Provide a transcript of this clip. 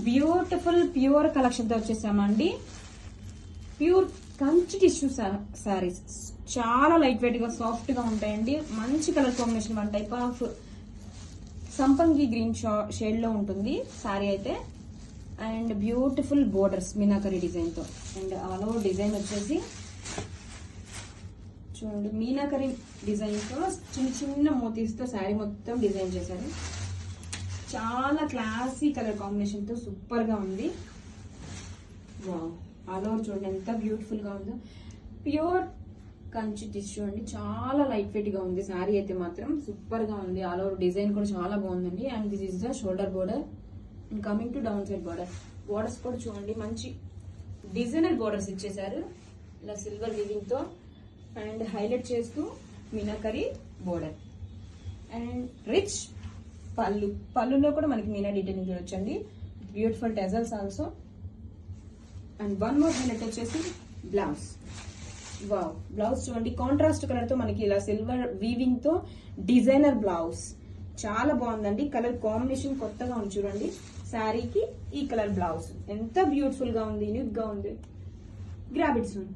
Beautiful pure collection తో వచ్చేసామండి. Pure Kanchi tissue saris చాలా లైట్ వెయిట్ గా సాఫ్ట్ గా ఉంటాయండి. మంచి colour combination, one type of సంపంగి గ్రీన్ షేడ్ లో ఉంటుంది సారీ అయితే. And beautiful borders meenakari design తో, అండ్ ఆల్ ఓవర్ డిజైన్ వచ్చేసి చూడండి మీనాకరీ డిజైన్ తో చిన్న చిన్న మోతీస్ తో శారీ మొత్తం డిజైన్ చేశారు. చాలా క్లాసీ కలర్ కాంబినేషన్ తో సూపర్ గా ఉంది. వావ్, ఆల్ ఓవర్ చూడండి ఎంత బ్యూటిఫుల్ గా ఉందో. ప్యూర్ కంచి టిష్యూ అండి, చాలా లైట్ వెయిట్ గా ఉంది శారీ అయితే మాత్రం సూపర్ గా ఉంది. ఆల్ ఓవర్ డిజైన్ కూడా చాలా బాగుందండి. And this is the shoulder border and coming to down side border. Borders కూడా చూడండి మంచి డిజైనర్ బోర్డర్స్ ఇచ్చేసారు ఇలా సిల్వర్ వీవింగ్ తో, అండ్ హైలైట్ చేస్తూ మీనాకరీ బోర్డర్ అండ్ రిచ్ పళ్ళులో కూడా మనకి మీనా డీటెయిలింగ్ చూడొచ్చండి. Beautiful టెజల్స్ also. And one more highlight వచ్చేసి బ్లౌజ్. వావ్, బ్లౌజ్ చూడండి కాంట్రాస్ట్ కలర్ తో మనకి ఇలా సిల్వర్ వీవింగ్ తో డిజైనర్ బ్లౌజ్ చాలా బాగుందండి. కలర్ కాంబినేషన్ కొత్తగా ఉంది చూడండి. శారీకి ఈ కలర్ బ్లౌజ్ ఎంత బ్యూటిఫుల్ గా ఉంది, యూనిక్ గా ఉంది. Grab it soon.